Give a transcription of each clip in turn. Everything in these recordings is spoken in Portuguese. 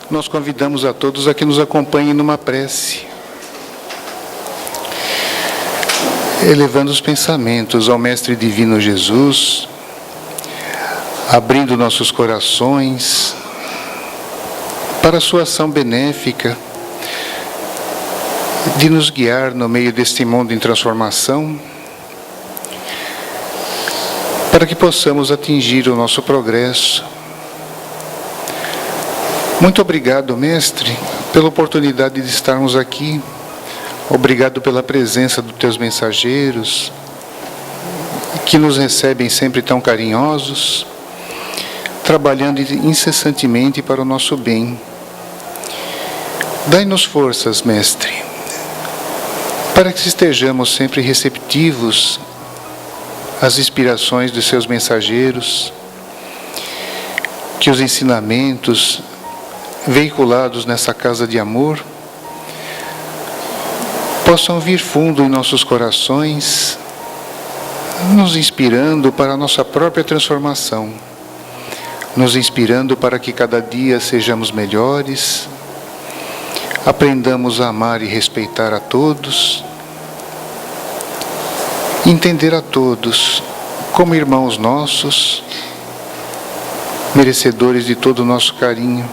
nós convidamos a todos a que nos acompanhem numa prece, elevando os pensamentos ao Mestre Divino Jesus, abrindo nossos corações para a sua ação benéfica de nos guiar no meio deste mundo em transformação, para que possamos atingir o nosso progresso. Muito obrigado, Mestre, pela oportunidade de estarmos aqui. Obrigado pela presença dos teus mensageiros, que nos recebem sempre tão carinhosos, trabalhando incessantemente para o nosso bem. Dai-nos forças, Mestre, para que estejamos sempre receptivos às inspirações dos seus mensageiros, que os ensinamentos veiculados nessa casa de amor possam vir fundo em nossos corações, nos inspirando para a nossa própria transformação, nos inspirando para que cada dia sejamos melhores, aprendamos a amar e respeitar a todos, entender a todos como irmãos nossos, merecedores de todo o nosso carinho.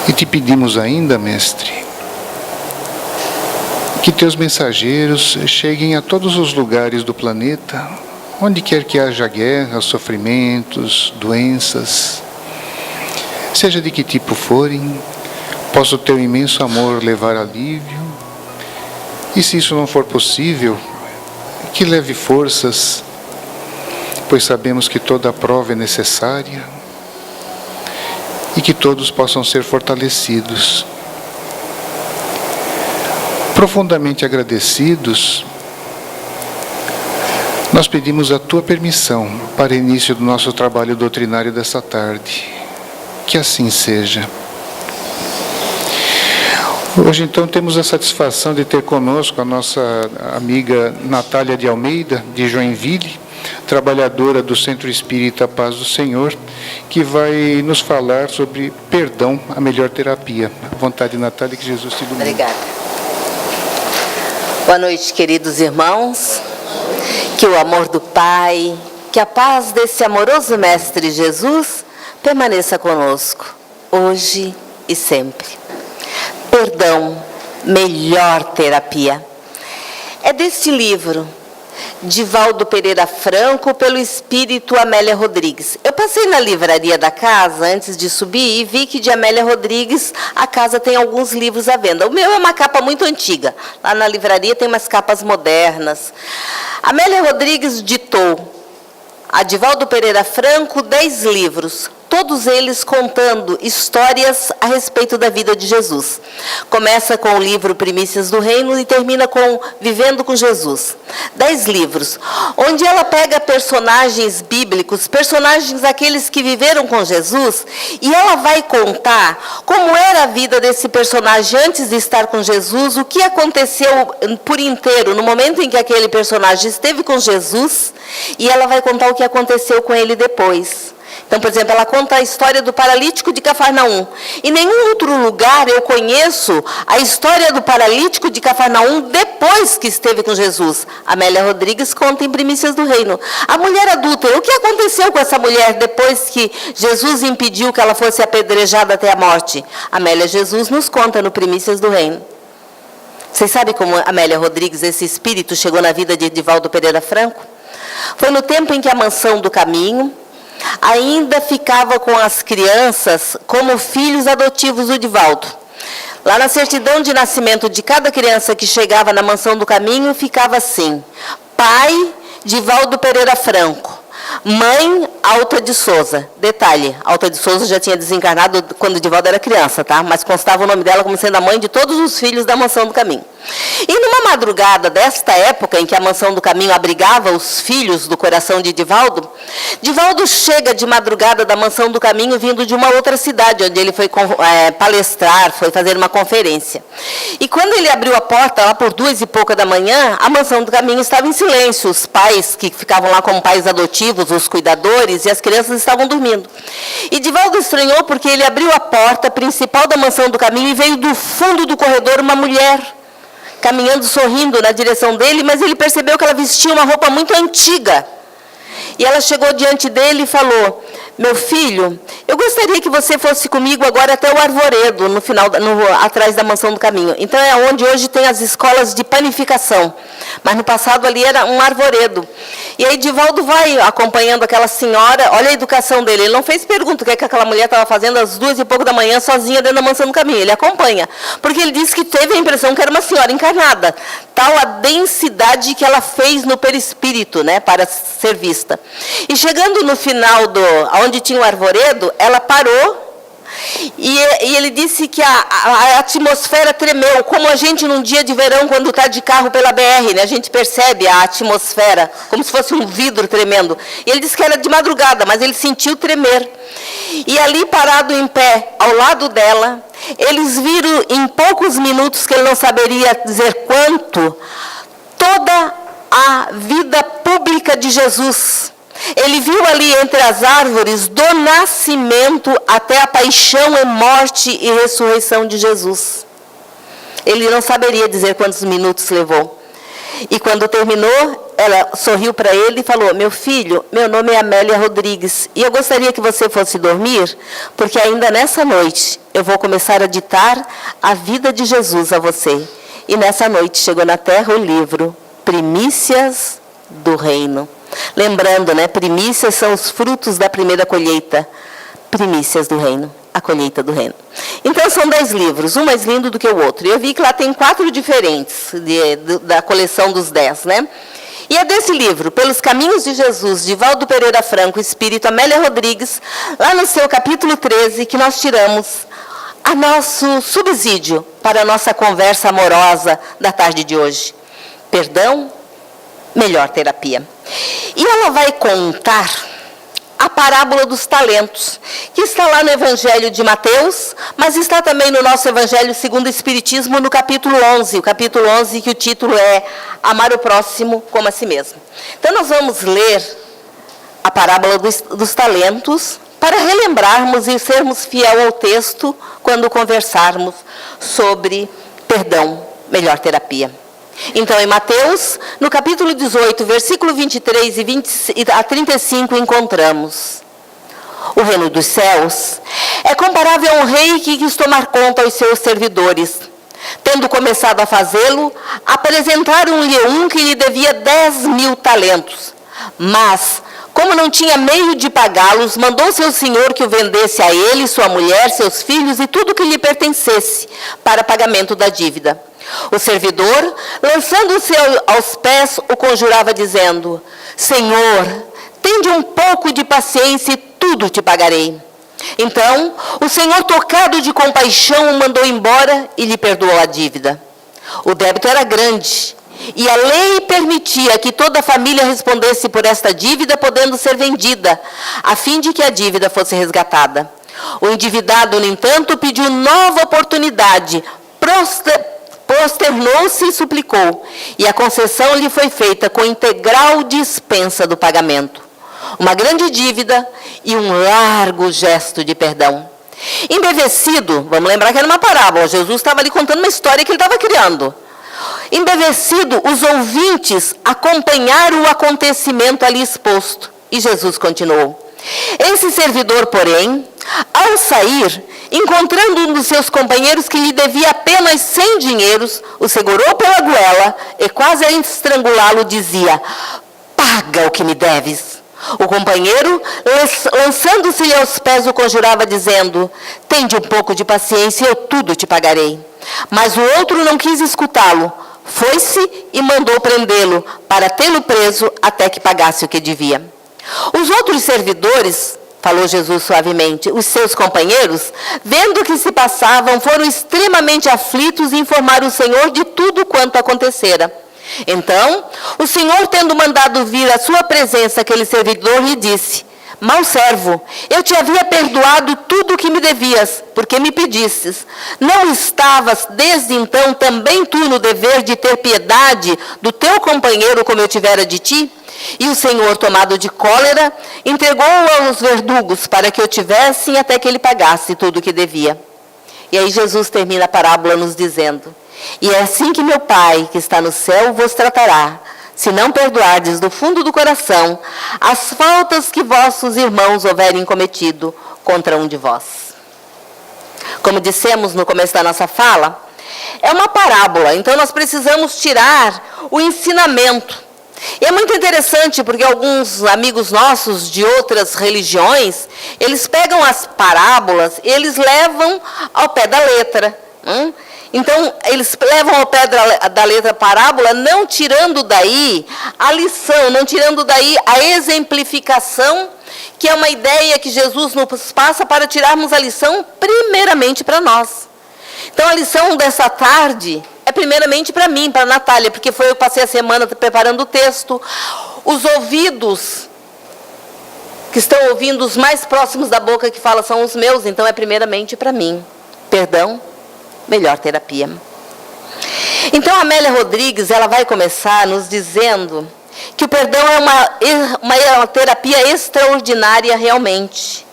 E te pedimos ainda, Mestre, que teus mensageiros cheguem a todos os lugares do planeta, onde quer que haja guerra, sofrimentos, doenças, seja de que tipo forem, possa o teu imenso amor levar alívio, e se isso não for possível, que leve forças, pois sabemos que toda prova é necessária, e que todos possam ser fortalecidos. Profundamente agradecidos, nós pedimos a tua permissão para o início do nosso trabalho doutrinário dessa tarde. Que assim seja. Hoje, então, temos a satisfação de ter conosco a nossa amiga Natália de Almeida, de Joinville, trabalhadora do Centro Espírita Paz do Senhor, que vai nos falar sobre perdão, a melhor terapia. À vontade, Natália, que Jesus te ilumine. Obrigada. Boa noite, queridos irmãos. Que o amor do Pai, que a paz desse amoroso Mestre Jesus permaneça conosco, hoje e sempre. Perdão, melhor terapia. É deste livro, Divaldo Pereira Franco, pelo espírito Amélia Rodrigues. Eu passei na livraria da casa antes de subir e vi que de Amélia Rodrigues a casa tem alguns livros à venda. O meu é uma capa muito antiga. Lá na livraria tem umas capas modernas. Amélia Rodrigues ditou a Divaldo Pereira Franco 10 livros, todos eles contando histórias a respeito da vida de Jesus. Começa com o livro Primícias do Reino e termina com Vivendo com Jesus. 10 livros, onde ela pega personagens bíblicos, personagens aqueles que viveram com Jesus, e ela vai contar como era a vida desse personagem antes de estar com Jesus, o que aconteceu por inteiro no momento em que aquele personagem esteve com Jesus, e ela vai contar o que aconteceu com ele depois. Então, por exemplo, ela conta a história do paralítico de Cafarnaum. Em nenhum outro lugar eu conheço a história do paralítico de Cafarnaum depois que esteve com Jesus. Amélia Rodrigues conta em Primícias do Reino. A mulher adúltera, o que aconteceu com essa mulher depois que Jesus impediu que ela fosse apedrejada até a morte? Amélia Jesus nos conta no Primícias do Reino. Vocês sabem como Amélia Rodrigues, esse espírito, chegou na vida de Divaldo Pereira Franco? Foi no tempo em que a Mansão do Caminho ainda ficava com as crianças como filhos adotivos do Divaldo. Lá na certidão de nascimento de cada criança que chegava na Mansão do Caminho, ficava assim: pai, Divaldo Pereira Franco. Mãe, Alta de Souza. Detalhe, Alta de Souza já tinha desencarnado quando Divaldo era criança, tá? Mas constava o nome dela como sendo a mãe de todos os filhos da Mansão do Caminho. E numa madrugada desta época, em que a Mansão do Caminho abrigava os filhos do coração de Divaldo, Divaldo chega de madrugada da Mansão do Caminho, vindo de uma outra cidade, onde ele foi palestrar, foi fazer uma conferência. E quando ele abriu a porta, lá por 2h pouca da manhã, a Mansão do Caminho estava em silêncio. Os pais que ficavam lá como pais adotivos, os cuidadores, e as crianças estavam dormindo. E Divaldo estranhou porque ele abriu a porta principal da Mansão do Caminho e veio do fundo do corredor uma mulher, caminhando, sorrindo na direção dele, mas ele percebeu que ela vestia uma roupa muito antiga. E ela chegou diante dele e falou: meu filho, eu gostaria que você fosse comigo agora até o Arvoredo, atrás da Mansão do Caminho. Então é onde hoje tem as escolas de panificação. Mas no passado ali era um arvoredo. E aí Divaldo vai acompanhando aquela senhora, olha a educação dele. Ele não fez pergunta o que aquela mulher estava fazendo às 2h pouco da manhã, sozinha dentro da Mansão do Caminho. Ele acompanha. Porque ele disse que teve a impressão que era uma senhora encarnada. Tal a densidade que ela fez no perispírito, né, para ser vista. E chegando no final onde tinha o arvoredo, ela parou e ele disse que a atmosfera tremeu, como a gente num dia de verão, quando está de carro pela BR, né, a gente percebe a atmosfera, como se fosse um vidro tremendo. E ele disse que era de madrugada, mas ele sentiu tremer. E ali, parado em pé, ao lado dela, eles viram em poucos minutos, que ele não saberia dizer quanto, toda a vida pública de Jesus. Ele viu ali entre as árvores, do nascimento até a paixão e morte e ressurreição de Jesus. Ele não saberia dizer quantos minutos levou. E quando terminou, ela sorriu para ele e falou: meu filho, meu nome é Amélia Rodrigues, e eu gostaria que você fosse dormir, porque ainda nessa noite eu vou começar a ditar a vida de Jesus a você. E nessa noite chegou na terra o livro Primícias do Reino. Lembrando, né, primícias são os frutos da primeira colheita. Primícias do Reino, a colheita do Reino. Então são 10 livros, um mais lindo do que o outro. E eu vi que lá tem 4 diferentes da coleção dos 10, né? E é desse livro, Pelos Caminhos de Jesus, de Valdo Pereira Franco, Espírito Amélia Rodrigues, lá no seu capítulo 13, que nós tiramos a nosso subsídio para a nossa conversa amorosa da tarde de hoje. Perdão, melhor terapia. E ela vai contar a parábola dos talentos, que está lá no Evangelho de Mateus, mas está também no nosso Evangelho segundo o Espiritismo, no capítulo 11. O capítulo 11, que o título é Amar o Próximo como a si mesmo. Então, nós vamos ler a parábola dos talentos para relembrarmos e sermos fiel ao texto quando conversarmos sobre perdão, melhor terapia. Então, em Mateus, no capítulo 18, versículo 23 a 35, encontramos: o reino dos céus é comparável a um rei que quis tomar conta aos seus servidores. Tendo começado a fazê-lo, apresentaram-lhe um que lhe devia 10.000 talentos. Mas, como não tinha meio de pagá-los, mandou seu senhor que o vendesse a ele, sua mulher, seus filhos e tudo que lhe pertencesse, para pagamento da dívida. O servidor, lançando-se aos pés, o conjurava, dizendo: Senhor, tende um pouco de paciência e tudo te pagarei. Então, o Senhor, tocado de compaixão, o mandou embora e lhe perdoou a dívida. O débito era grande, e a lei permitia que toda a família respondesse por esta dívida, podendo ser vendida, a fim de que a dívida fosse resgatada. O endividado, no entanto, pediu nova oportunidade, prosternou-se e suplicou, e a concessão lhe foi feita com integral dispensa do pagamento. Uma grande dívida e um largo gesto de perdão. Embevecido, vamos lembrar que era uma parábola, Jesus estava ali contando uma história que ele estava criando. Embevecido, os ouvintes acompanharam o acontecimento ali exposto. E Jesus continuou: esse servidor, porém, ao sair, encontrando um dos seus companheiros que lhe devia apenas 100 dinheiros, o segurou pela goela e, quase a estrangulá-lo, dizia: paga o que me deves. O companheiro, lançando-se-lhe aos pés, o conjurava, dizendo: tende um pouco de paciência e eu tudo te pagarei. Mas o outro não quis escutá-lo. Foi-se e mandou prendê-lo, para tê-lo preso até que pagasse o que devia. Os outros servidores, falou Jesus suavemente, os seus companheiros, vendo o que se passavam, foram extremamente aflitos e informaram o Senhor de tudo quanto acontecera. Então, o Senhor, tendo mandado vir à sua presença aquele servidor, lhe disse: mau servo, eu te havia perdoado tudo o que me devias, porque me pedistes. Não estavas desde então também tu no dever de ter piedade do teu companheiro como eu tivera de ti? E o Senhor, tomado de cólera, entregou-o aos verdugos para que o tivessem até que ele pagasse tudo o que devia. E aí Jesus termina a parábola nos dizendo: e é assim que meu Pai, que está no céu, vos tratará, se não perdoardes do fundo do coração as faltas que vossos irmãos houverem cometido contra um de vós. Como dissemos no começo da nossa fala, é uma parábola, então nós precisamos tirar o ensinamento. E é muito interessante porque alguns amigos nossos de outras religiões, eles pegam as parábolas e eles levam ao pé da letra. Então, eles levam ao pé da letra a parábola, não tirando daí a lição, não tirando daí a exemplificação, que é uma ideia que Jesus nos passa para tirarmos a lição primeiramente para nós. Então, a lição dessa tarde é primeiramente para mim, para a Natália, porque eu passei a semana preparando o texto. Os ouvidos que estão ouvindo, os mais próximos da boca que fala são os meus, então é primeiramente para mim. Perdão, melhor terapia. Então, a Amélia Rodrigues, ela vai começar nos dizendo que o perdão é uma terapia extraordinária realmente.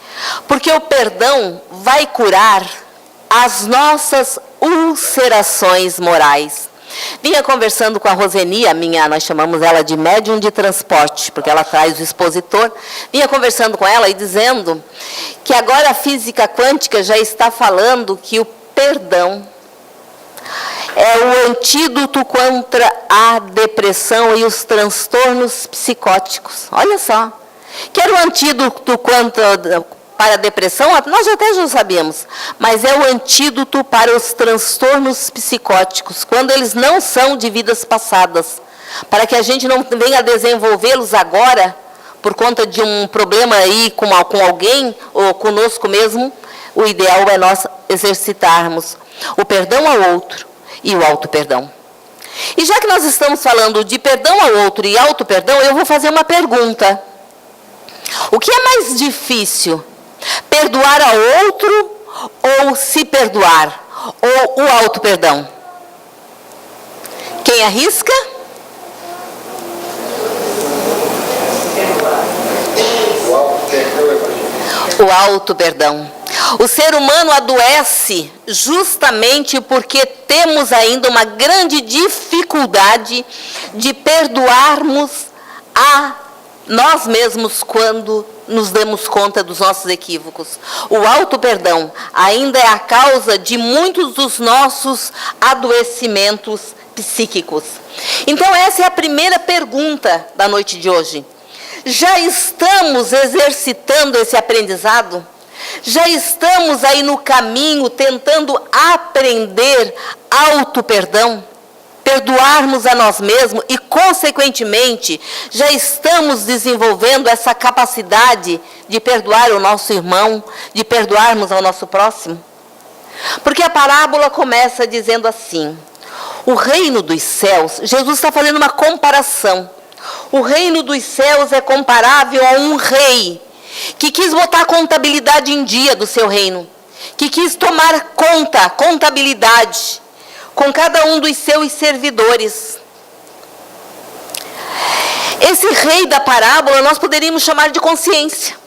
Porque o perdão vai curar as nossas ulcerações morais. Vinha conversando com a Roseni, nós chamamos ela de médium de transporte, porque ela traz o expositor. Vinha conversando com ela e dizendo que agora a física quântica já está falando que o perdão é o antídoto contra a depressão e os transtornos psicóticos. Olha só. Que era o antídoto para a depressão, nós até já sabíamos, mas é o antídoto para os transtornos psicóticos, quando eles não são de vidas passadas, para que a gente não venha desenvolvê-los agora, por conta de um problema aí com alguém, ou conosco mesmo. O ideal é nós exercitarmos o perdão ao outro e o auto-perdão. E já que nós estamos falando de perdão ao outro e auto-perdão, eu vou fazer uma pergunta. O que é mais difícil? Perdoar ao outro ou se perdoar? Ou o auto-perdão? Quem arrisca? O auto-perdão. O ser humano adoece justamente porque temos ainda uma grande dificuldade de perdoarmos a nós mesmos quando nos damos conta dos nossos equívocos. O auto-perdão ainda é a causa de muitos dos nossos adoecimentos psíquicos. Então, essa é a primeira pergunta da noite de hoje. Já estamos exercitando esse aprendizado? Já estamos aí no caminho tentando aprender auto-perdão? Perdoarmos a nós mesmos e, consequentemente, já estamos desenvolvendo essa capacidade de perdoar o nosso irmão, de perdoarmos ao nosso próximo? Porque a parábola começa dizendo assim: o reino dos céus, Jesus está fazendo uma comparação. O reino dos céus é comparável a um rei que quis botar a contabilidade em dia do seu reino, que quis tomar contabilidade com cada um dos seus servidores. Esse rei da parábola nós poderíamos chamar de consciência.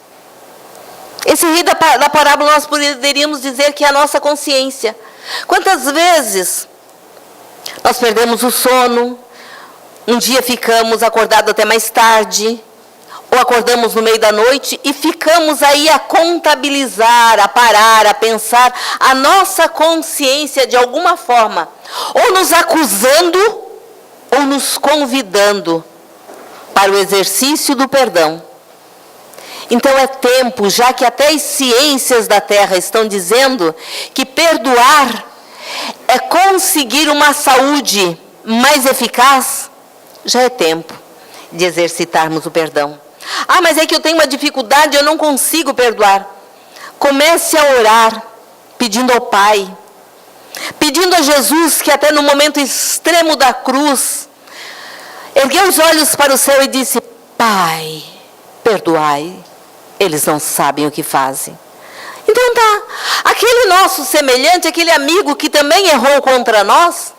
Esse rei da parábola nós poderíamos dizer que é a nossa consciência. Quantas vezes nós perdemos o sono, um dia ficamos acordados até mais tarde, ou acordamos no meio da noite e ficamos aí a contabilizar, a parar, a pensar a nossa consciência de alguma forma, ou nos acusando, ou nos convidando para o exercício do perdão. Então é tempo, já que até as ciências da Terra estão dizendo que perdoar é conseguir uma saúde mais eficaz, já é tempo de exercitarmos o perdão. Ah, mas é que eu tenho uma dificuldade, eu não consigo perdoar. Comece a orar, pedindo ao Pai, pedindo a Jesus que até no momento extremo da cruz, ergueu os olhos para o céu e disse: Pai, perdoai, eles não sabem o que fazem. Então tá, aquele nosso semelhante, aquele amigo que também errou contra nós,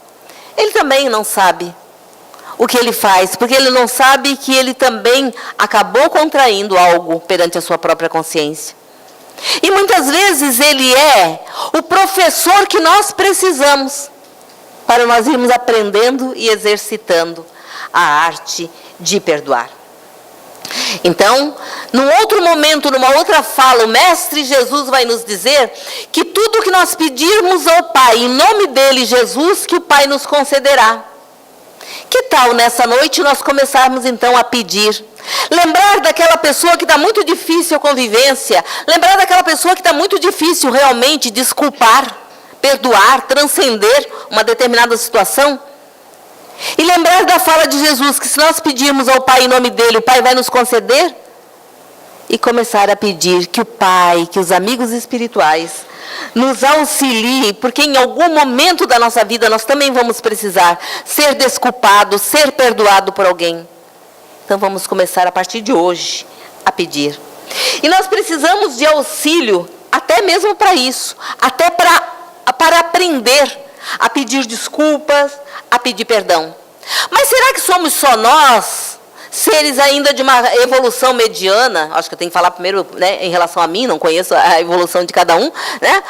ele também não sabe o que ele faz, porque ele não sabe que ele também acabou contraindo algo perante a sua própria consciência. E muitas vezes ele é o professor que nós precisamos para nós irmos aprendendo e exercitando a arte de perdoar. Então, num outro momento, numa outra fala, o Mestre Jesus vai nos dizer que tudo que nós pedirmos ao Pai, em nome dele, Jesus, que o Pai nos concederá. Que tal nessa noite nós começarmos então a pedir? Lembrar daquela pessoa que está muito difícil a convivência, lembrar daquela pessoa que está muito difícil realmente desculpar, perdoar, transcender uma determinada situação. E lembrar da fala de Jesus, que se nós pedirmos ao Pai em nome dele, o Pai vai nos conceder. E começar a pedir que o Pai, que os amigos espirituais nos auxiliem, porque em algum momento da nossa vida nós também vamos precisar ser desculpado, ser perdoado por alguém. Então vamos começar a partir de hoje a pedir. E nós precisamos de auxílio até mesmo para isso, até para aprender a pedir desculpas, a pedir perdão. Mas será que somos só nós, seres ainda de uma evolução mediana? Acho que eu tenho que falar primeiro, né, em relação a mim, não conheço a evolução de cada um, né?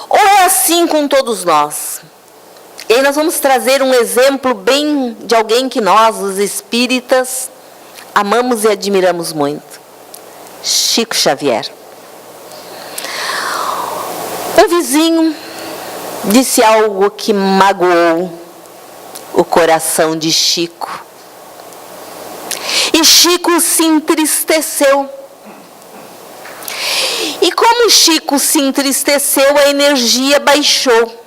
Ou é assim com todos nós? E aí nós vamos trazer um exemplo bem de alguém que nós, os espíritas, amamos e admiramos muito. Chico Xavier. Um vizinho disse algo que magoou o coração de Chico. E Chico se entristeceu. E como Chico se entristeceu, a energia baixou.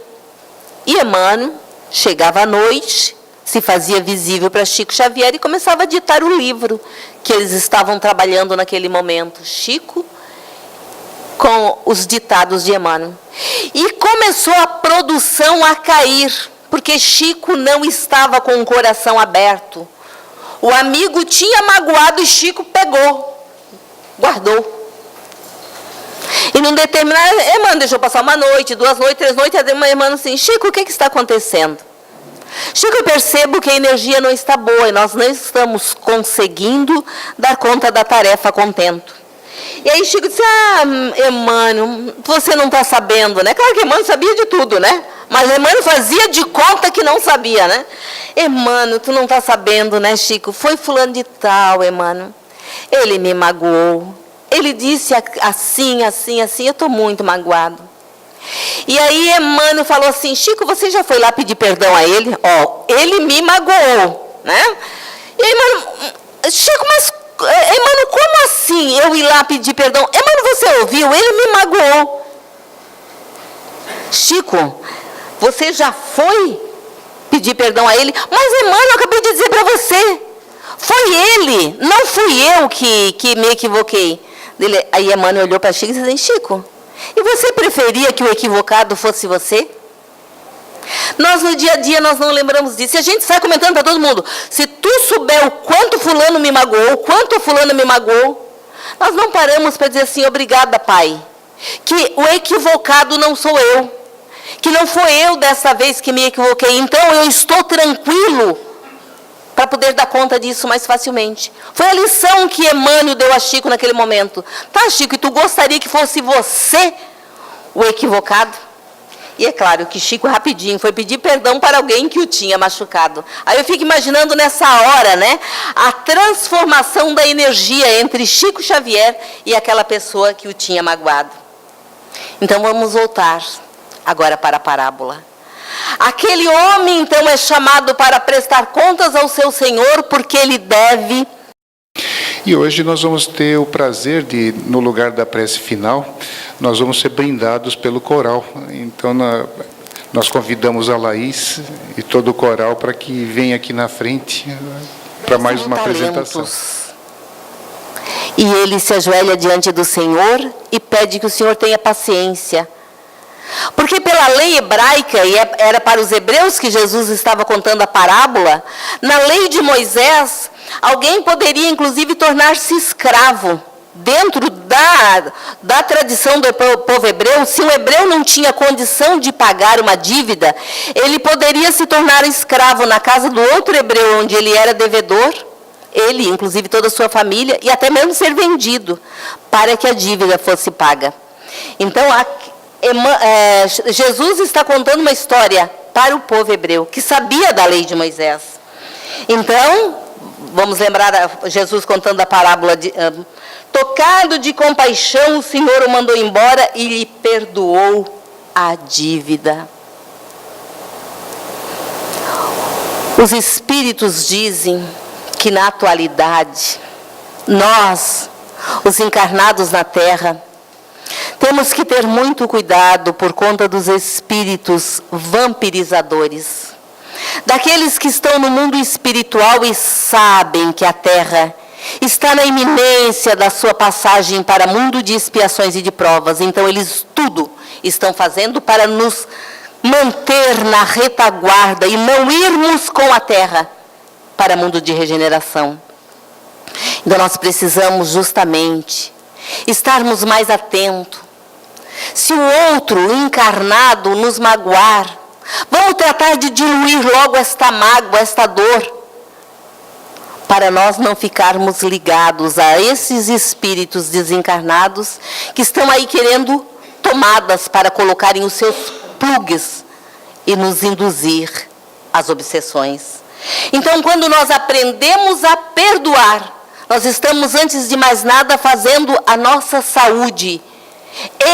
E Emmanuel chegava à noite, se fazia visível para Chico Xavier e começava a ditar o livro que eles estavam trabalhando naquele momento. Chico com os ditados de Emmanuel. E começou a produção a cair, porque Chico não estava com o coração aberto. O amigo tinha magoado e Chico pegou, guardou. E num determinado, Emmanuel deixou passar uma noite, 2 noites, 3 noites, e Emmanuel assim: Chico, o que está acontecendo? Chico, eu percebo que a energia não está boa e nós não estamos conseguindo dar conta da tarefa a contento. E aí Chico disse: Emmanuel, você não está sabendo, né? Claro que Emmanuel sabia de tudo, né? Mas Emmanuel fazia de conta que não sabia, né? Emmanuel, tu não está sabendo, né, Chico? Foi fulano de tal, Emmanuel. Ele me magoou. Ele disse assim, assim, assim, eu estou muito magoado. E aí Emmanuel falou assim: Chico, você já foi lá pedir perdão a ele? Ó, ele me magoou, né? E aí Emmanuel, Chico, mas Emmanuel, como assim eu ir lá pedir perdão? Emmanuel, você ouviu? Ele me magoou. Chico, você já foi pedir perdão a ele? Mas Emmanuel, eu acabei de dizer para você. Foi ele, não fui eu que me equivoquei. Aí Emmanuel olhou para Chico e disse assim: Chico, e você preferia que o equivocado fosse você? Nós no dia a dia nós não lembramos disso. E a gente sai comentando para todo mundo: se tu souber o quanto fulano me magoou, o quanto a fulana me magoou, nós não paramos para dizer assim: obrigada, Pai, que o equivocado não sou eu, que não foi eu dessa vez que me equivoquei, então eu estou tranquilo para poder dar conta disso mais facilmente. Foi a lição que Emmanuel deu a Chico naquele momento. Tá, Chico, e tu gostaria que fosse você o equivocado? E é claro que Chico rapidinho foi pedir perdão para alguém que o tinha machucado. Aí eu fico imaginando nessa hora, né, a transformação da energia entre Chico Xavier e aquela pessoa que o tinha magoado. Então vamos voltar agora para a parábola. Aquele homem então é chamado para prestar contas ao seu Senhor, porque ele deve. E hoje nós vamos ter o prazer de, no lugar da prece final, nós vamos ser brindados pelo coral. Então nós convidamos a Laís e todo o coral para que venha aqui na frente para mais uma apresentação. E ele se ajoelha diante do Senhor e pede que o Senhor tenha paciência. Porque pela lei hebraica, e era para os hebreus que Jesus estava contando a parábola, na lei de Moisés, alguém poderia inclusive tornar-se escravo. Dentro da tradição do povo hebreu, se um hebreu não tinha condição de pagar uma dívida, ele poderia se tornar escravo na casa do outro hebreu, onde ele era devedor, ele, inclusive toda a sua família, e até mesmo ser vendido, para que a dívida fosse paga. Então, Jesus está contando uma história para o povo hebreu, que sabia da lei de Moisés. Então, vamos lembrar Jesus contando a parábola de... Tocado de compaixão, o Senhor o mandou embora e lhe perdoou a dívida. Os espíritos dizem que na atualidade, nós, os encarnados na Terra, temos que ter muito cuidado por conta dos espíritos vampirizadores. Daqueles que estão no mundo espiritual e sabem que a Terra está na iminência da sua passagem para o mundo de expiações e de provas. Então, eles tudo estão fazendo para nos manter na retaguarda e não irmos com a Terra para o mundo de regeneração. Então, nós precisamos justamente estarmos mais atentos. Se o outro encarnado nos magoar, vamos tratar de diluir logo esta mágoa, esta dor, para nós não ficarmos ligados a esses espíritos desencarnados que estão aí querendo tomadas para colocarem os seus plugs e nos induzir às obsessões. Então, quando nós aprendemos a perdoar, nós estamos, antes de mais nada, fazendo a nossa saúde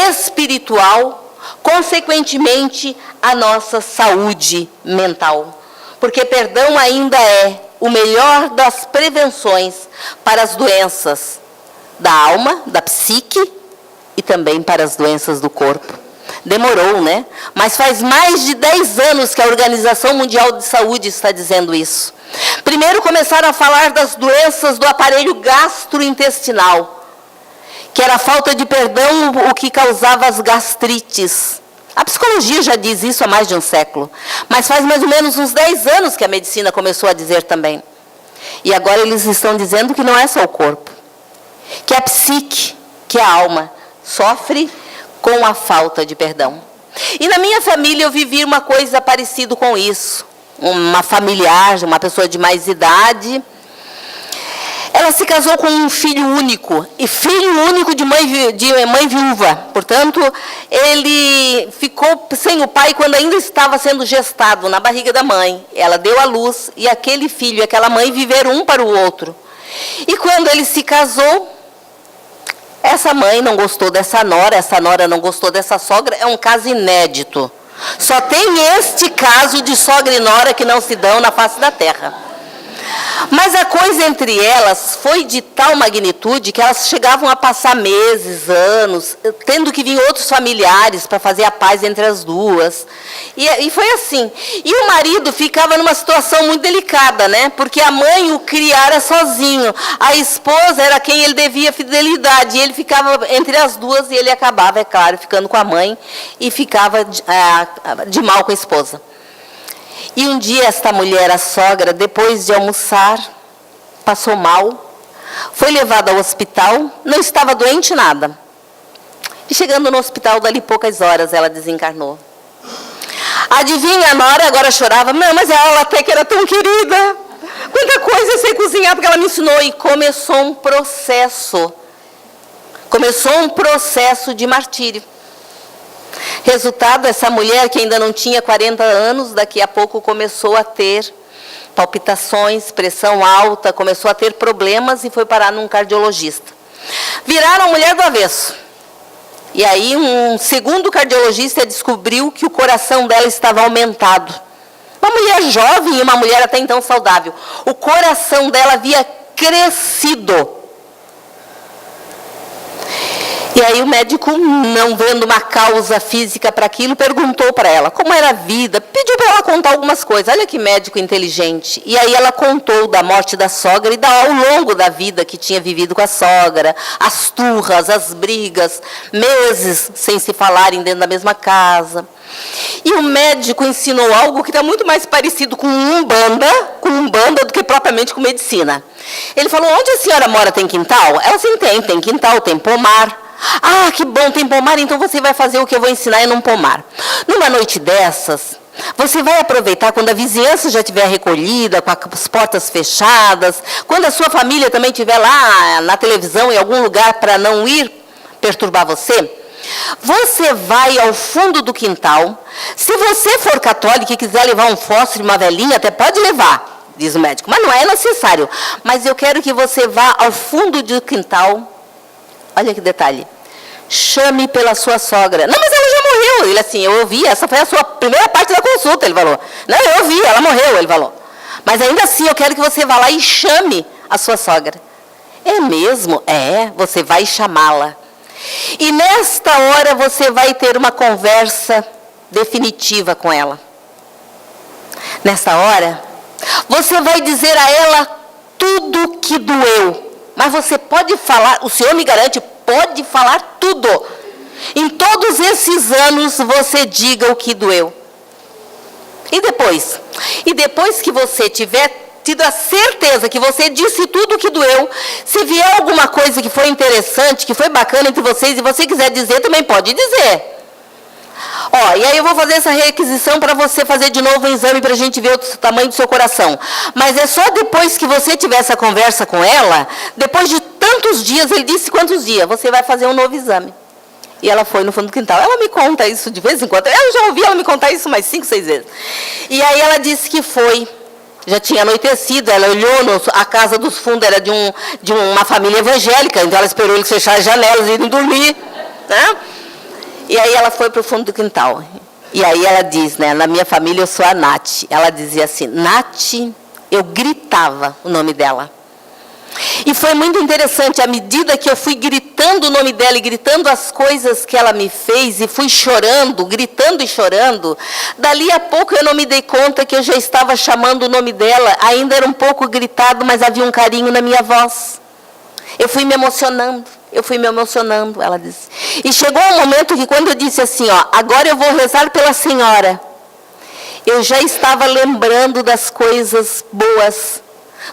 espiritual, consequentemente, a nossa saúde mental. Porque perdão ainda é o melhor das prevenções para as doenças da alma, da psique e também para as doenças do corpo. Demorou, né? Mas faz mais de 10 anos que a Organização Mundial de Saúde está dizendo isso. Primeiro começaram a falar das doenças do aparelho gastrointestinal, que era a falta de perdão o que causava as gastrites. A psicologia já diz isso há mais de um século, mas faz mais ou menos uns 10 anos que a medicina começou a dizer também. E agora eles estão dizendo que não é só o corpo, que a psique, que a alma, sofre com a falta de perdão. E na minha família eu vivi uma coisa parecida com isso. Uma familiar, uma pessoa de mais idade, ela se casou com um filho único, e filho único de mãe viúva. Portanto, ele ficou sem o pai quando ainda estava sendo gestado na barriga da mãe. Ela deu à luz, e aquele filho e aquela mãe viveram um para o outro. E quando ele se casou, essa mãe não gostou dessa nora, essa nora não gostou dessa sogra. É um caso inédito. Só tem este caso de sogra e nora que não se dão na face da terra. Mas a coisa entre elas foi de tal magnitude que elas chegavam a passar meses, anos, tendo que vir outros familiares para fazer a paz entre as duas. E foi assim. E o marido ficava numa situação muito delicada, né? Porque a mãe o criara sozinho. A esposa era quem ele devia fidelidade. E ele ficava entre as duas e ele acabava, é claro, ficando com a mãe e ficava de mal com a esposa. E um dia esta mulher, a sogra, depois de almoçar, passou mal, foi levada ao hospital, não estava doente nada. E chegando no hospital, dali poucas horas, ela desencarnou. Adivinha, a nora agora chorava, não, mas ela até que era tão querida, quanta coisa eu sei cozinhar, porque ela me ensinou. E começou um processo de martírio. Resultado, essa mulher que ainda não tinha 40 anos, daqui a pouco começou a ter palpitações, pressão alta, começou a ter problemas e foi parar num cardiologista. Viraram a mulher do avesso. E aí um segundo cardiologista descobriu que o coração dela estava aumentado. Uma mulher jovem e uma mulher até então saudável. O coração dela havia crescido. E aí o médico, não vendo uma causa física para aquilo, perguntou para ela como era a vida, pediu para ela contar algumas coisas. Olha que médico inteligente. E aí ela contou da morte da sogra e ao longo da vida que tinha vivido com a sogra, as turras, as brigas, meses sem se falarem dentro da mesma casa. E o médico ensinou algo que está muito mais parecido com umbanda do que propriamente com medicina. Ele falou: onde a senhora mora tem quintal? Ela assim, tem quintal, tem pomar. Ah, que bom, tem pomar, então você vai fazer o que eu vou ensinar num pomar. Numa noite dessas, você vai aproveitar quando a vizinhança já estiver recolhida, com as portas fechadas, quando a sua família também estiver lá na televisão, em algum lugar, para não ir perturbar você. Você vai ao fundo do quintal. Se você for católico e quiser levar um fósforo e uma velinha, até pode levar, diz o médico, mas não é necessário. Mas eu quero que você vá ao fundo do quintal. Olha que detalhe. Chame pela sua sogra. Não, mas ela já morreu. Ele assim, eu ouvi, essa foi a sua primeira parte da consulta, ele falou. Não, eu ouvi, ela morreu, ele falou. Mas ainda assim, eu quero que você vá lá e chame a sua sogra. É mesmo? É, você vai chamá-la. E nesta hora você vai ter uma conversa definitiva com ela. Nesta hora, você vai dizer a ela tudo que doeu. Mas você pode falar, o Senhor me garante, pode falar tudo. Em todos esses anos você diga o que doeu. E depois que você tiver tido a certeza que você disse tudo o que doeu, se vier alguma coisa que foi interessante, que foi bacana entre vocês, e você quiser dizer, também pode dizer. Ó, e aí eu vou fazer essa requisição para você fazer de novo um exame para a gente ver o tamanho do seu coração. Mas é só depois que você tiver essa conversa com ela, depois de tantos dias, ele disse quantos dias, você vai fazer um novo exame. E ela foi no fundo do quintal. Ela me conta isso de vez em quando. Eu já ouvi ela me contar isso mais 5, 6 vezes. E aí ela disse que foi. Já tinha anoitecido, ela olhou, a casa dos fundos era de uma família evangélica, então ela esperou eles fechar as janelas e irem dormir. Né? E aí ela foi para o fundo do quintal. E aí ela diz, né, na minha família eu sou a Nath. Ela dizia assim, Nath, eu gritava o nome dela. E foi muito interessante, à medida que eu fui gritando o nome dela e gritando as coisas que ela me fez, e fui chorando, gritando e chorando, dali a pouco eu não me dei conta que eu já estava chamando o nome dela, ainda era um pouco gritado, mas havia um carinho na minha voz. Eu fui me emocionando, ela disse. E chegou um momento que quando eu disse assim, ó, agora eu vou rezar pela senhora, eu já estava lembrando das coisas boas,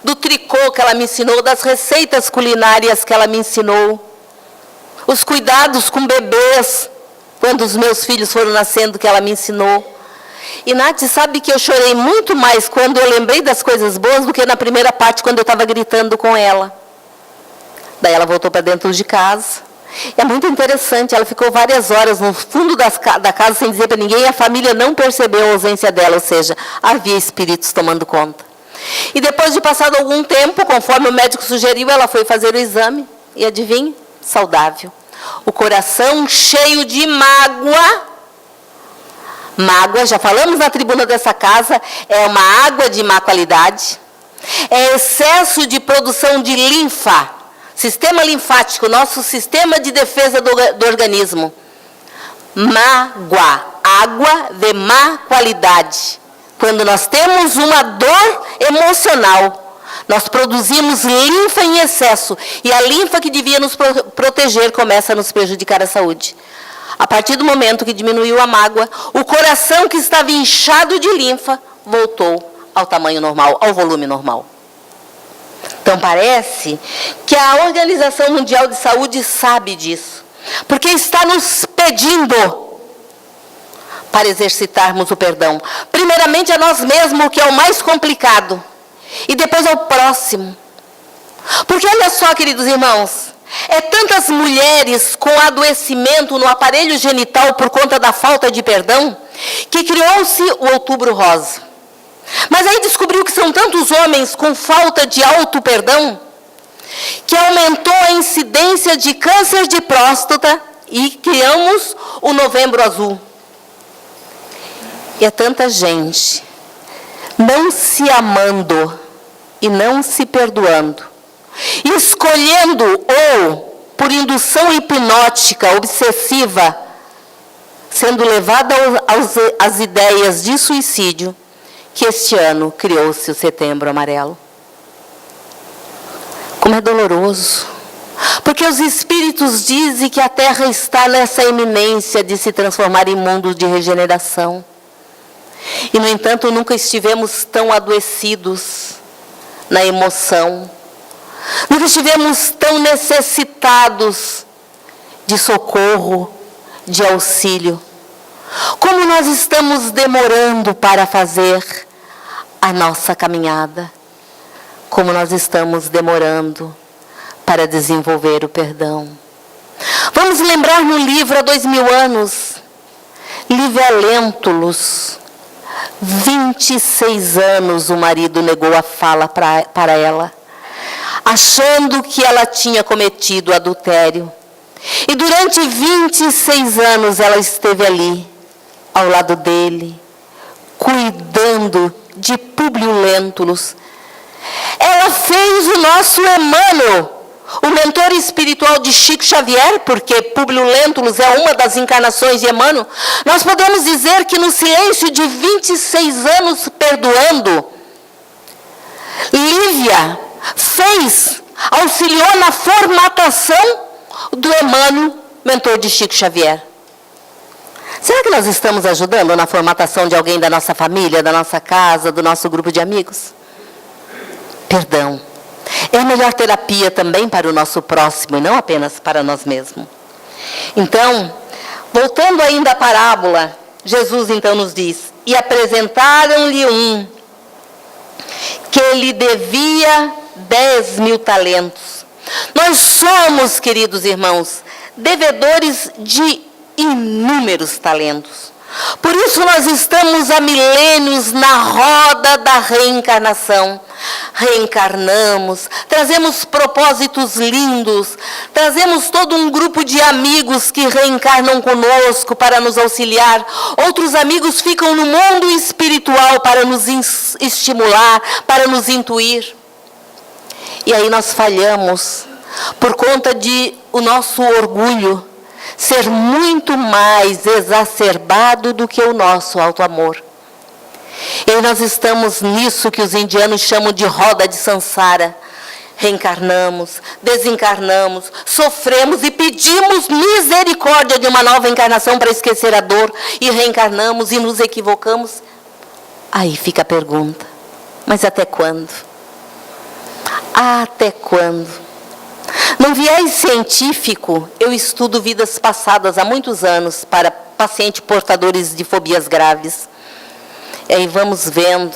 do tricô que ela me ensinou, das receitas culinárias que ela me ensinou, os cuidados com bebês, quando os meus filhos foram nascendo, que ela me ensinou. E Nath, sabe que eu chorei muito mais quando eu lembrei das coisas boas do que na primeira parte, quando eu estava gritando com ela. Daí ela voltou para dentro de casa. É muito interessante, ela ficou várias horas no fundo da casa sem dizer para ninguém, e a família não percebeu a ausência dela, ou seja, havia espíritos tomando conta. E depois de passado algum tempo, conforme o médico sugeriu, ela foi fazer o exame, e adivinha? Saudável. O coração cheio de mágoa. Mágoa, já falamos na tribuna dessa casa, é uma água de má qualidade. É excesso de produção de linfa. Sistema linfático, nosso sistema de defesa do organismo. Mágoa, água de má qualidade. Quando nós temos uma dor emocional, nós produzimos linfa em excesso. E a linfa que devia nos proteger começa a nos prejudicar a saúde. A partir do momento que diminuiu a mágoa, o coração que estava inchado de linfa voltou ao tamanho normal, ao volume normal. Então parece que a Organização Mundial de Saúde sabe disso, porque está nos pedindo para exercitarmos o perdão. Primeiramente a nós mesmos, o que é o mais complicado, e depois ao próximo. Porque olha só, queridos irmãos, é tantas mulheres com adoecimento no aparelho genital por conta da falta de perdão, que criou-se o Outubro Rosa. Mas aí descobriu que são tantos homens com falta de auto-perdão, que aumentou a incidência de câncer de próstata e criamos o Novembro Azul. E é tanta gente não se amando e não se perdoando, escolhendo ou por indução hipnótica obsessiva, sendo levada às ideias de suicídio, que este ano criou-se o Setembro Amarelo. Como é doloroso, porque os espíritos dizem que a Terra está nessa iminência de se transformar em mundo de regeneração. E, no entanto, nunca estivemos tão adoecidos na emoção, nunca estivemos tão necessitados de socorro, de auxílio. Como nós estamos demorando para fazer a nossa caminhada. Como nós estamos demorando para desenvolver o perdão. Vamos lembrar no livro há 2000 anos, Lívia Lentulus, 26 anos o marido negou a fala para ela, achando que ela tinha cometido adultério. E durante 26 anos ela esteve ali, ao lado dele, cuidando de Públio Lentulus. Ela fez o nosso Emmanuel, o mentor espiritual de Chico Xavier, porque Públio Lentulus é uma das encarnações de Emmanuel. Nós podemos dizer que no silêncio de 26 anos perdoando, Lívia auxiliou na formatação do Emmanuel, mentor de Chico Xavier. Será que nós estamos ajudando na formatação de alguém da nossa família, da nossa casa, do nosso grupo de amigos? Perdão é a melhor terapia também para o nosso próximo e não apenas para nós mesmos. Então, voltando ainda à parábola, Jesus então nos diz: e apresentaram-lhe um que lhe devia 10.000 talentos. Nós somos, queridos irmãos, devedores de inúmeros talentos. Por isso nós estamos há milênios na roda da reencarnação. Reencarnamos, trazemos propósitos lindos, trazemos todo um grupo de amigos que reencarnam conosco para nos auxiliar. Outros amigos ficam no mundo espiritual para nos estimular, para nos intuir. E aí nós falhamos por conta de o nosso orgulho ser muito mais exacerbado do que o nosso auto-amor. E nós estamos nisso que os indianos chamam de roda de Sansara. Reencarnamos, desencarnamos, sofremos e pedimos misericórdia de uma nova encarnação para esquecer a dor. E reencarnamos e nos equivocamos. Aí fica a pergunta: mas até quando? Até quando? No viés científico, eu estudo vidas passadas há muitos anos para pacientes portadores de fobias graves. E aí vamos vendo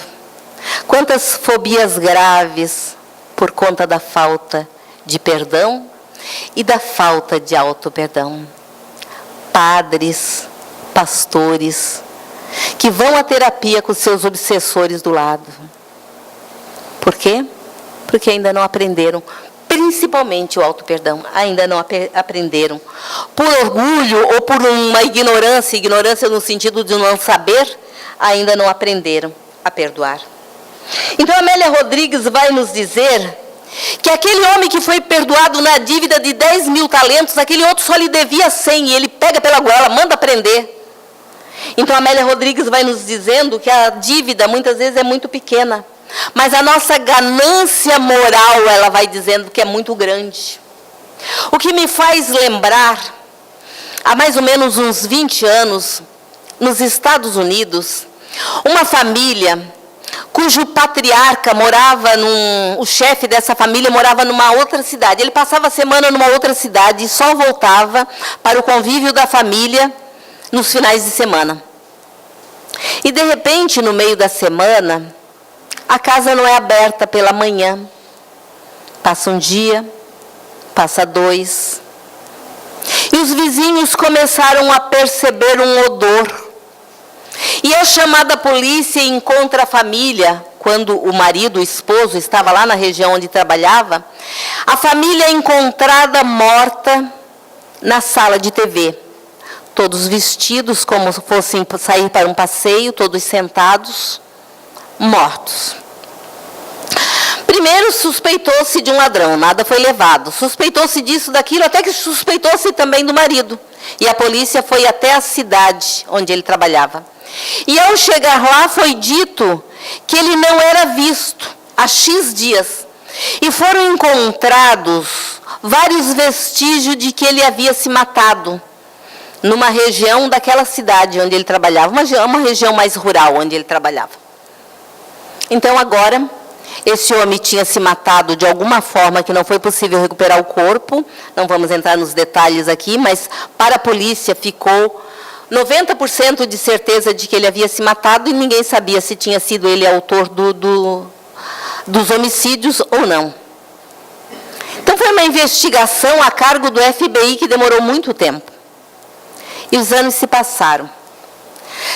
quantas fobias graves por conta da falta de perdão e da falta de auto-perdão. Padres, pastores, que vão à terapia com seus obsessores do lado. Por quê? Porque ainda não aprenderam, principalmente o auto-perdão, ainda não aprenderam. Por orgulho ou por uma ignorância no sentido de não saber, ainda não aprenderam a perdoar. Então Amélia Rodrigues vai nos dizer que aquele homem que foi perdoado na dívida de 10.000 talentos, aquele outro só lhe devia 100, e ele pega pela goela, manda prender. Então Amélia Rodrigues vai nos dizendo que a dívida muitas vezes é muito pequena, mas a nossa ganância moral, ela vai dizendo que é muito grande. O que me faz lembrar, há mais ou menos uns 20 anos, nos Estados Unidos, uma família cujo patriarca o chefe dessa família morava numa outra cidade. Ele passava a semana numa outra cidade e só voltava para o convívio da família nos finais de semana. E de repente, no meio da semana, a casa não é aberta pela manhã. Passa um dia, passa 2. E os vizinhos começaram a perceber um odor. E é chamada a polícia e encontra a família, quando o marido, o esposo, estava lá na região onde trabalhava, a família é encontrada morta na sala de TV. Todos vestidos como se fossem sair para um passeio, todos sentados, mortos. Primeiro suspeitou-se de um ladrão, nada foi levado. Suspeitou-se disso, daquilo, até que suspeitou-se também do marido. E a polícia foi até a cidade onde ele trabalhava. E ao chegar lá foi dito que ele não era visto há X dias. E foram encontrados vários vestígios de que ele havia se matado numa região daquela cidade onde ele trabalhava, uma região mais rural onde ele trabalhava. Então agora, esse homem tinha se matado de alguma forma que não foi possível recuperar o corpo. Não vamos entrar nos detalhes aqui, mas para a polícia ficou 90% de certeza de que ele havia se matado e ninguém sabia se tinha sido ele autor dos homicídios ou não. Então foi uma investigação a cargo do FBI que demorou muito tempo. E os anos se passaram.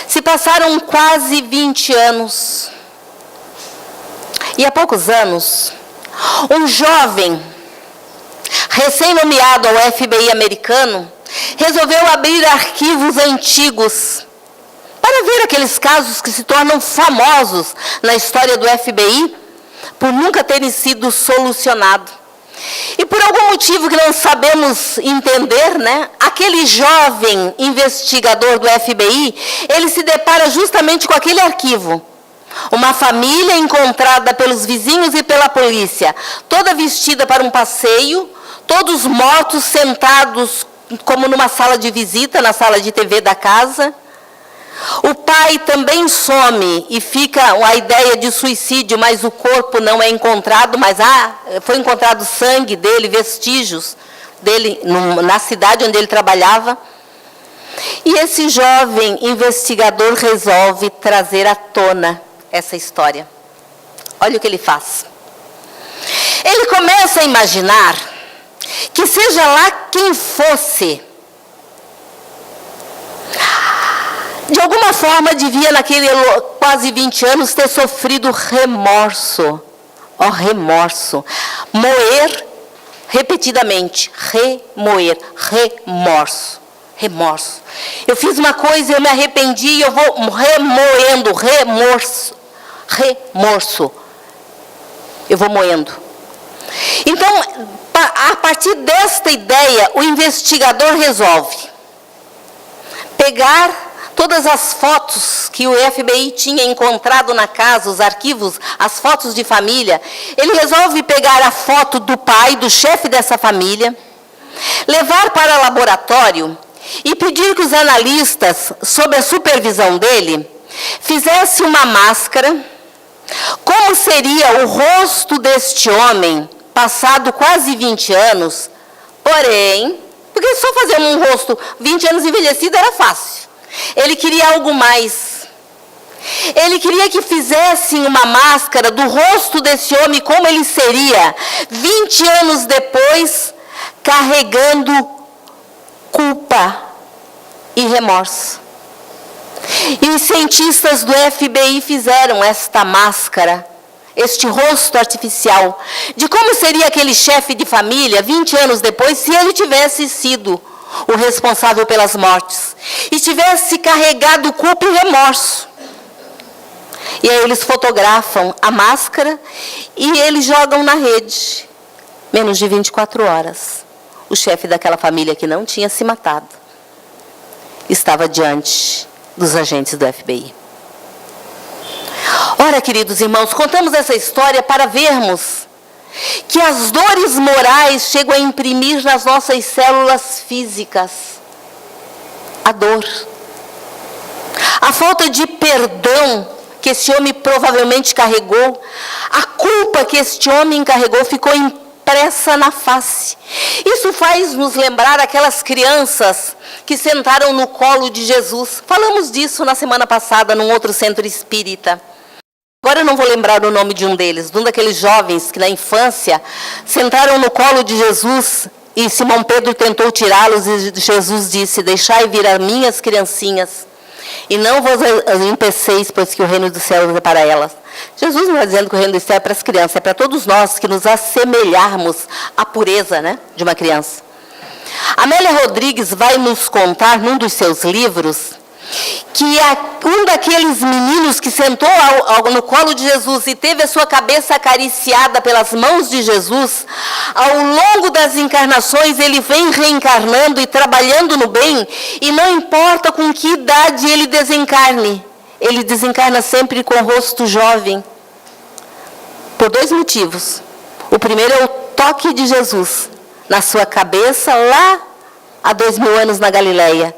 Se passaram quase 20 anos. E há poucos anos, um jovem, recém-nomeado ao FBI americano, resolveu abrir arquivos antigos para ver aqueles casos que se tornam famosos na história do FBI por nunca terem sido solucionados. E por algum motivo que não sabemos entender, né, aquele jovem investigador do FBI, ele se depara justamente com aquele arquivo. Uma família encontrada pelos vizinhos e pela polícia, toda vestida para um passeio, todos mortos, sentados como numa sala de visita, na sala de TV da casa. O pai também some e fica a ideia de suicídio, mas o corpo não é encontrado, mas foi encontrado sangue dele, vestígios dele na cidade onde ele trabalhava. E esse jovem investigador resolve trazer à tona essa história. Olha o que ele faz. Ele começa a imaginar que seja lá quem fosse, de alguma forma devia naquele quase 20 anos ter sofrido remorso. Ó, remorso. Moer repetidamente. Remoer. Remorso. Remorso. Eu fiz uma coisa, eu me arrependi e eu vou remoendo. Remorso. Remorso. Eu vou moendo. Então, a partir desta ideia, o investigador resolve pegar todas as fotos que o FBI tinha encontrado na casa, os arquivos, as fotos de família. Ele resolve pegar a foto do pai, do chefe dessa família, levar para o laboratório e pedir que os analistas, sob a supervisão dele, fizessem uma máscara. Como seria o rosto deste homem, passado quase 20 anos, porém, porque só fazer um rosto 20 anos envelhecido era fácil. Ele queria algo mais. Ele queria que fizessem uma máscara do rosto desse homem, como ele seria 20 anos depois, carregando culpa e remorso. E os cientistas do FBI fizeram esta máscara, este rosto artificial, de como seria aquele chefe de família 20 anos depois, se ele tivesse sido o responsável pelas mortes, e tivesse carregado culpa e remorso. E aí eles fotografam a máscara e eles jogam na rede. Menos de 24 horas. O chefe daquela família que não tinha se matado estava diante dos agentes do FBI. Ora, queridos irmãos, contamos essa história para vermos que as dores morais chegam a imprimir nas nossas células físicas a dor. A falta de perdão que esse homem provavelmente carregou, a culpa que este homem carregou ficou impressa na face. Isso faz nos lembrar aquelas crianças que sentaram no colo de Jesus. Falamos disso na semana passada num outro centro espírita. Agora eu não vou lembrar o nome de um deles, de um daqueles jovens que na infância sentaram no colo de Jesus e Simão Pedro tentou tirá-los e Jesus disse: deixai vir as minhas criancinhas e não vos empeceis, pois que o reino dos céus é para elas. Jesus não está dizendo que o reino dos céus é para as crianças, é para todos nós que nos assemelharmos à pureza, né, de uma criança. Amélia Rodrigues vai nos contar num dos seus livros que um daqueles meninos que sentou no colo de Jesus e teve a sua cabeça acariciada pelas mãos de Jesus, ao longo das encarnações ele vem reencarnando e trabalhando no bem, e não importa com que idade ele desencarna sempre com o rosto jovem, por 2 motivos. O primeiro é o toque de Jesus na sua cabeça lá há 2000 anos na Galileia.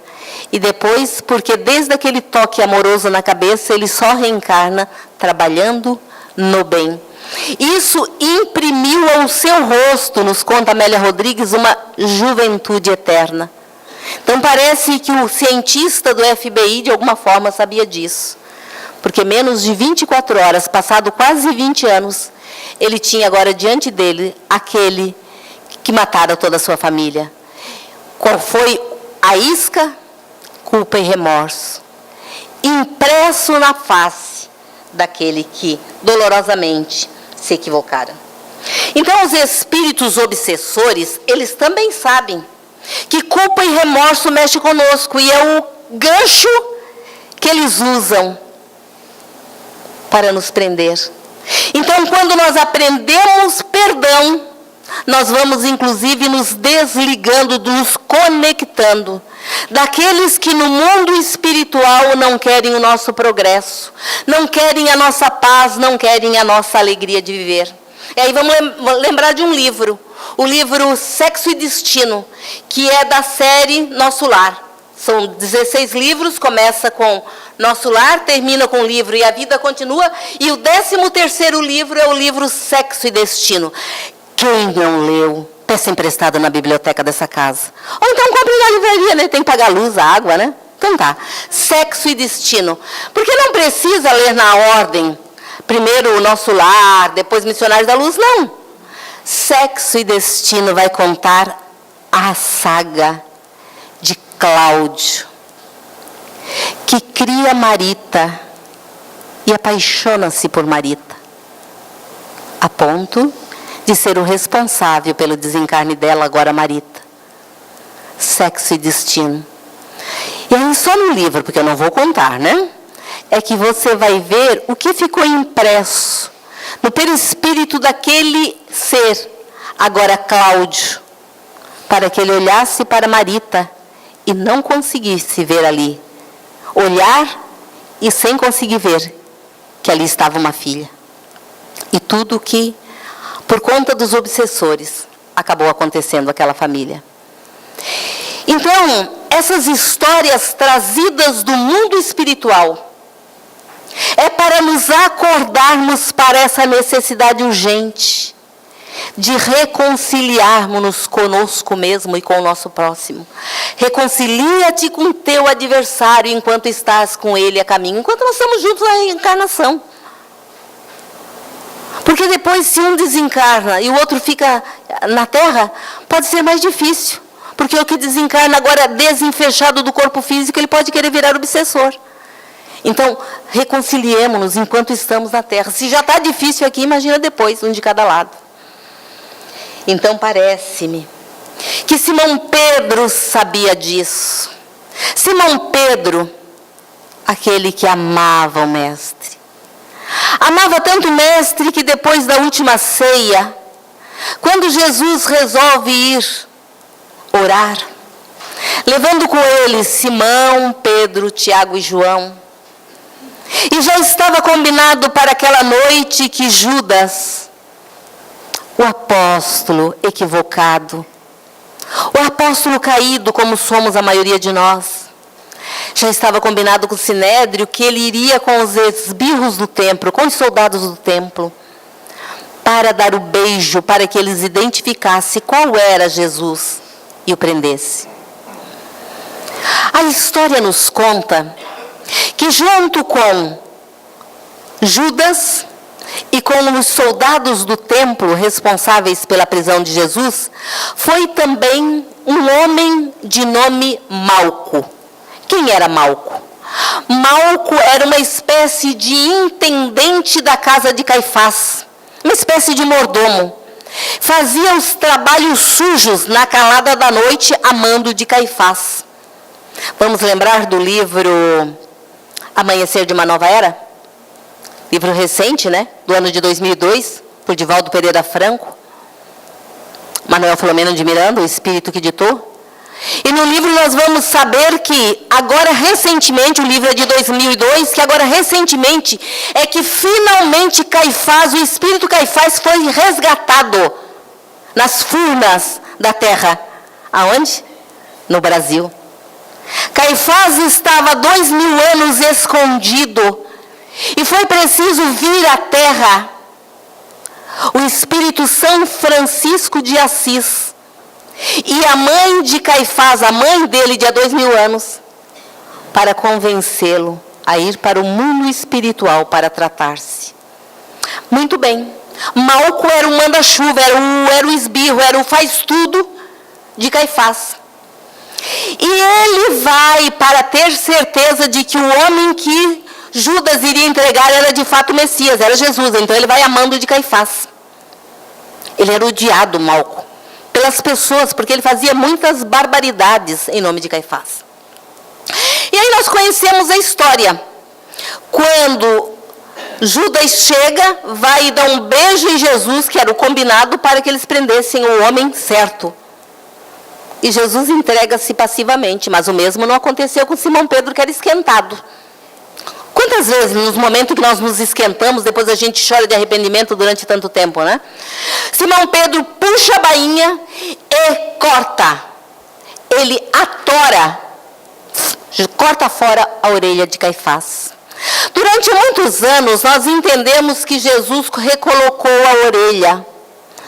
E depois, porque desde aquele toque amoroso na cabeça, ele só reencarna trabalhando no bem. Isso imprimiu ao seu rosto, nos conta Amélia Rodrigues, uma juventude eterna. Então parece que o cientista do FBI, de alguma forma, sabia disso. Porque menos de 24 horas, passado quase 20 anos, ele tinha agora diante dele aquele que matara toda a sua família. Qual foi a isca? Culpa e remorso, impresso na face daquele que dolorosamente se equivocara. Então, os espíritos obsessores, eles também sabem que culpa e remorso mexem conosco, e é o gancho que eles usam para nos prender. Então, quando nós aprendemos perdão, nós vamos, inclusive, nos desligando, nos conectando daqueles que no mundo espiritual não querem o nosso progresso, não querem a nossa paz, não querem a nossa alegria de viver. E aí vamos lembrar de um livro, o livro Sexo e Destino, que é da série Nosso Lar. São 16 livros, começa com Nosso Lar, termina com o livro E a Vida Continua, e o 13º livro é o livro Sexo e Destino. Quem não leu, peça emprestado na biblioteca dessa casa. Ou então compre na livraria, né? Tem que pagar a luz, a água, né? Então tá. Sexo e Destino. Porque não precisa ler na ordem. Primeiro o Nosso Lar, depois Missionários da Luz. Não. Sexo e Destino vai contar a saga de Cláudio, que cria Marita e apaixona-se por Marita, a ponto de ser o responsável pelo desencarne dela, agora Marita. Sexo e Destino. E aí só no livro, porque eu não vou contar, né? É que você vai ver o que ficou impresso no perispírito daquele ser, agora Cláudio, para que ele olhasse para Marita e não conseguisse ver ali. Olhar e sem conseguir ver que ali estava uma filha. E tudo que, por conta dos obsessores, acabou acontecendo àquela família. Então, essas histórias trazidas do mundo espiritual é para nos acordarmos para essa necessidade urgente de reconciliarmos-nos conosco mesmo e com o nosso próximo. Reconcilia-te com teu adversário enquanto estás com ele a caminho, enquanto nós estamos juntos na reencarnação. Porque depois, se um desencarna e o outro fica na terra, pode ser mais difícil. Porque o que desencarna agora desenfechado do corpo físico, ele pode querer virar obsessor. Então, reconciliemos-nos enquanto estamos na terra. Se já está difícil aqui, imagina depois, um de cada lado. Então, parece-me que Simão Pedro sabia disso. Simão Pedro, aquele que amava o Mestre. Amava tanto o Mestre que depois da última ceia, quando Jesus resolve ir orar, levando com ele Simão, Pedro, Tiago e João, e já estava combinado para aquela noite que Judas, o apóstolo equivocado, o apóstolo caído, como somos a maioria de nós, já estava combinado com o Sinédrio que ele iria com os esbirros do templo, com os soldados do templo, para dar o beijo, para que eles identificassem qual era Jesus e o prendesse. A história nos conta que junto com Judas e com os soldados do templo responsáveis pela prisão de Jesus, foi também um homem de nome Malco. Quem era Malco? Malco era uma espécie de intendente da casa de Caifás, uma espécie de mordomo. Fazia os trabalhos sujos na calada da noite a mando de Caifás. Vamos lembrar do livro Amanhecer de uma Nova Era? Livro recente, né? Do ano de 2002, por Divaldo Pereira Franco. Manuel Filomeno de Miranda, o espírito que ditou. E no livro nós vamos saber que agora recentemente, o livro é de 2002, que agora recentemente é que finalmente Caifás, o espírito Caifás foi resgatado nas furnas da terra. Aonde? No Brasil. Caifás estava há 2000 anos escondido e foi preciso vir à terra o espírito São Francisco de Assis e a mãe de Caifás, a mãe dele de há 2000 anos, para convencê-lo a ir para o mundo espiritual para tratar-se. Muito bem. Malco era o manda-chuva, era o esbirro, era o faz-tudo de Caifás. E ele vai para ter certeza de que o homem que Judas iria entregar era de fato o Messias, era Jesus. Então ele vai amando de Caifás. Ele era odiado, Malco, pelas pessoas, porque ele fazia muitas barbaridades em nome de Caifás. E aí nós conhecemos a história. Quando Judas chega, vai dar um beijo em Jesus, que era o combinado para que eles prendessem o homem certo. E Jesus entrega-se passivamente, mas o mesmo não aconteceu com Simão Pedro, que era esquentado. Quantas vezes, nos momentos que nós nos esquentamos, depois a gente chora de arrependimento durante tanto tempo, né? Simão Pedro puxa a bainha e corta. Ele atora, corta fora a orelha de Caifás. Durante muitos anos, nós entendemos que Jesus recolocou a orelha,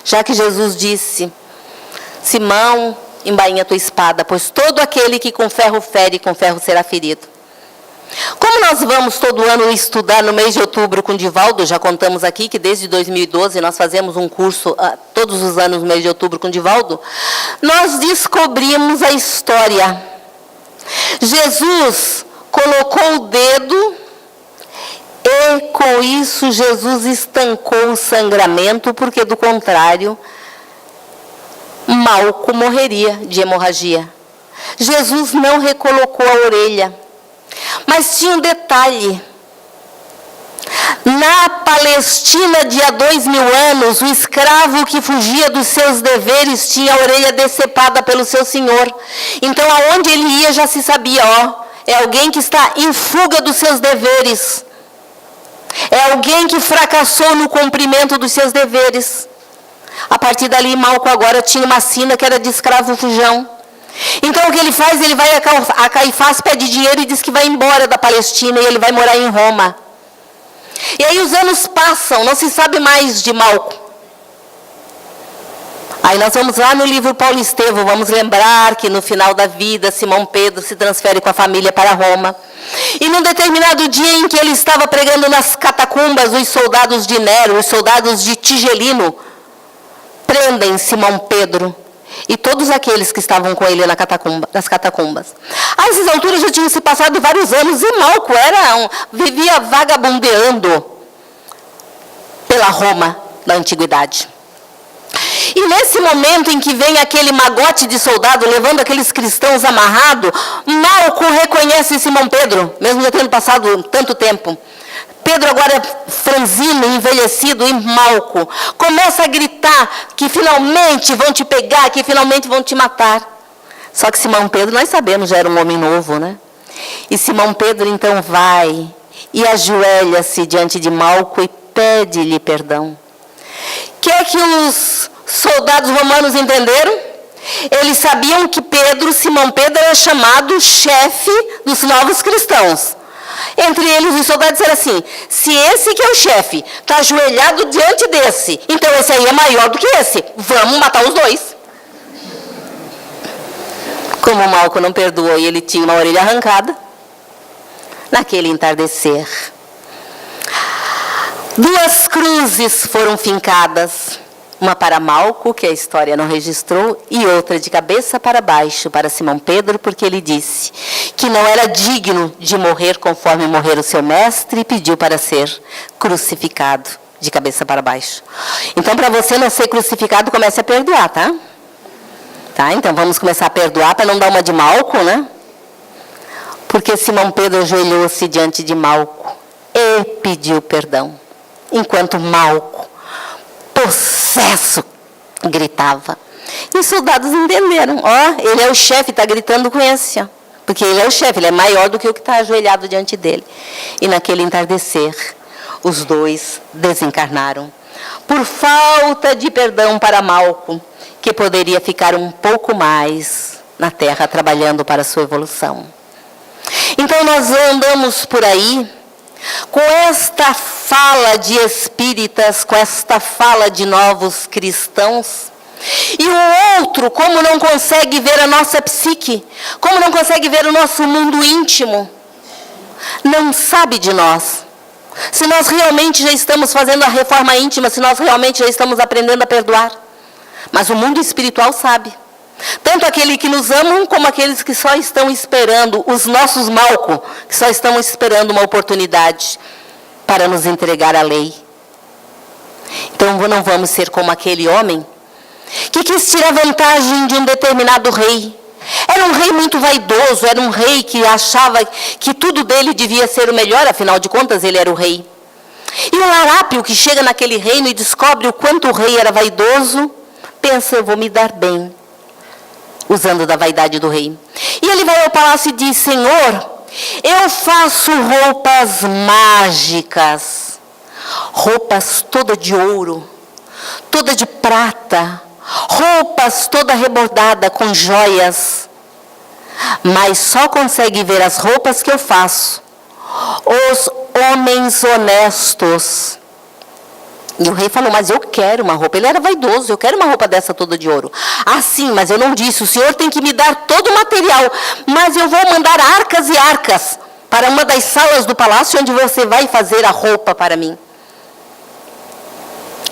já que Jesus disse: Simão, embainha tua espada, pois todo aquele que com ferro fere, com ferro será ferido. Como nós vamos todo ano estudar no mês de outubro com Divaldo, já contamos aqui que desde 2012 nós fazemos um curso todos os anos no mês de outubro com Divaldo, nós descobrimos a história. Jesus colocou o dedo e com isso Jesus estancou o sangramento, porque do contrário Malco morreria de hemorragia. Jesus não recolocou a orelha. Mas tinha um detalhe. Na Palestina de há 2000 anos, o escravo que fugia dos seus deveres tinha a orelha decepada pelo seu senhor. Então, aonde ele ia já se sabia, é alguém que está em fuga dos seus deveres. É alguém que fracassou no cumprimento dos seus deveres. A partir dali, Malco agora tinha uma sina que era de escravo fujão. Então o que ele faz? Ele vai a Caifás, pede dinheiro e diz que vai embora da Palestina e ele vai morar em Roma. E aí os anos passam, não se sabe mais de Malco. Aí nós vamos lá no livro Paulo Estevão, vamos lembrar que no final da vida Simão Pedro se transfere com a família para Roma. E num determinado dia em que ele estava pregando nas catacumbas, os soldados de Nero, os soldados de Tigelino, prendem Simão Pedro e todos aqueles que estavam com ele nas catacumbas. A essas alturas já tinham se passado vários anos e Malco vivia vagabundeando pela Roma da antiguidade. E nesse momento em que vem aquele magote de soldado levando aqueles cristãos amarrados, Malco reconhece Simão Pedro, mesmo já tendo passado tanto tempo. Pedro agora franzino, envelhecido, e Malco começa a gritar que finalmente vão te pegar, que finalmente vão te matar. Só que Simão Pedro, nós sabemos, já era um homem novo, né? E Simão Pedro então vai e ajoelha-se diante de Malco e pede-lhe perdão. O que é que os soldados romanos entenderam? Eles sabiam que Simão Pedro era chamado chefe dos novos cristãos. Entre eles, os soldados disseram assim: se esse que é o chefe está ajoelhado diante desse, então esse aí é maior do que esse. Vamos matar os dois. Como Malco não perdoou e ele tinha uma orelha arrancada, naquele entardecer, 2 cruzes foram fincadas. Uma para Malco, que a história não registrou, e outra de cabeça para baixo para Simão Pedro, porque ele disse que não era digno de morrer conforme morreu o seu mestre e pediu para ser crucificado de cabeça para baixo. Então, para você não ser crucificado, comece a perdoar, tá? Tá? Então, vamos começar a perdoar para não dar uma de Malco, né? Porque Simão Pedro ajoelhou-se diante de Malco e pediu perdão, enquanto Malco, possesso, gritava. E os soldados entenderam. Ele é o chefe, está gritando com esse. Porque ele é o chefe, ele é maior do que o que está ajoelhado diante dele. E naquele entardecer, os dois desencarnaram. Por falta de perdão para Malco, que poderia ficar um pouco mais na Terra trabalhando para a sua evolução. Então nós andamos por aí com esta fala de espíritas, com esta fala de novos cristãos, e o outro, como não consegue ver a nossa psique, como não consegue ver o nosso mundo íntimo, não sabe de nós. Se nós realmente já estamos fazendo a reforma íntima, se nós realmente já estamos aprendendo a perdoar. Mas o mundo espiritual sabe. Tanto aquele que nos amam, como aqueles que só estão esperando, os nossos Malco, que só estão esperando uma oportunidade para nos entregar a lei. Então não vamos ser como aquele homem que quis tirar vantagem de um determinado rei. Era um rei muito vaidoso, era um rei que achava que tudo dele devia ser o melhor, afinal de contas ele era o rei. E o larápio que chega naquele reino e descobre o quanto o rei era vaidoso, pensa, eu vou me dar bem, usando da vaidade do rei. E ele vai ao palácio e diz, Senhor, eu faço roupas mágicas, roupas toda de ouro, toda de prata, roupas toda rebordada com joias, mas só consegue ver as roupas que eu faço os homens honestos. E o rei falou, mas eu quero uma roupa. Ele era vaidoso, eu quero uma roupa dessa toda de ouro. Ah, sim, mas eu não disse, o senhor tem que me dar todo o material, mas eu vou mandar arcas e arcas para uma das salas do palácio onde você vai fazer a roupa para mim.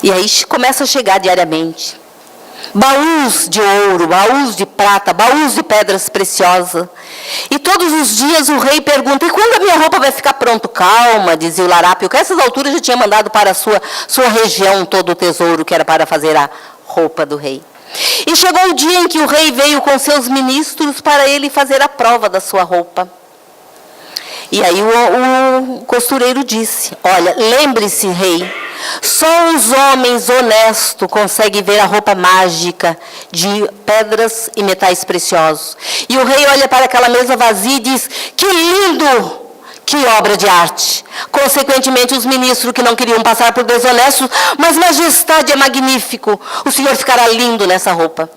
E aí começa a chegar diariamente baús de ouro, baús de prata, baús de pedras preciosas. E todos os dias o rei pergunta, e quando a minha roupa vai ficar pronta? Calma, dizia o larápio, que a essas alturas já tinha mandado para a sua região todo o tesouro que era para fazer a roupa do rei. E chegou o dia em que o rei veio com seus ministros para ele fazer a prova da sua roupa. E aí o costureiro disse, olha, lembre-se, rei, só os homens honestos conseguem ver a roupa mágica de pedras e metais preciosos. E o rei olha para aquela mesa vazia e diz, que lindo, que obra de arte. Consequentemente, os ministros que não queriam passar por desonestos, mas majestade é magnífico, o senhor ficará lindo nessa roupa.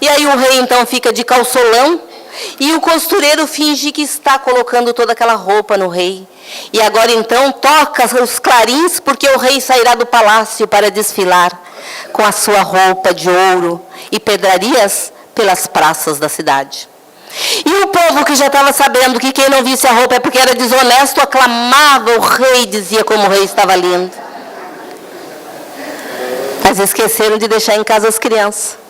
E aí o rei então fica de calçolão, e o costureiro finge que está colocando toda aquela roupa no rei. E agora então toca os clarins, porque o rei sairá do palácio para desfilar com a sua roupa de ouro e pedrarias pelas praças da cidade. E o povo que já estava sabendo que quem não visse a roupa é porque era desonesto, aclamava o rei, dizia como o rei estava lindo. Mas esqueceram de deixar em casa as crianças.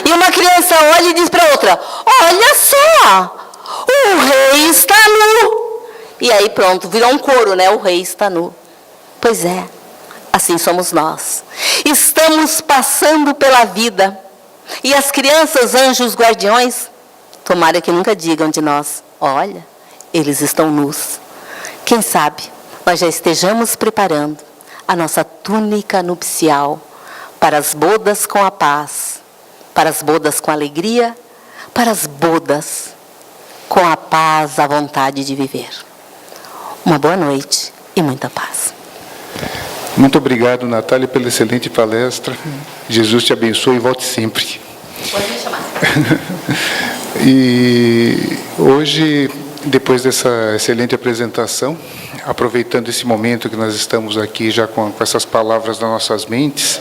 E uma criança olha e diz para outra, olha só, o rei está nu. E aí pronto, virou um coro, né? O rei está nu. Pois é, assim somos nós. Estamos passando pela vida. E as crianças, anjos guardiões, tomara que nunca digam de nós, olha, eles estão nus. Quem sabe nós já estejamos preparando a nossa túnica nupcial para as bodas com a paz, para as bodas com alegria, para as bodas com a paz, a vontade de viver. Uma boa noite e muita paz. Muito obrigado, Natália, pela excelente palestra. Jesus te abençoe e volte sempre. Pode me chamar. E hoje, depois dessa excelente apresentação, aproveitando esse momento que nós estamos aqui já com essas palavras nas nossas mentes,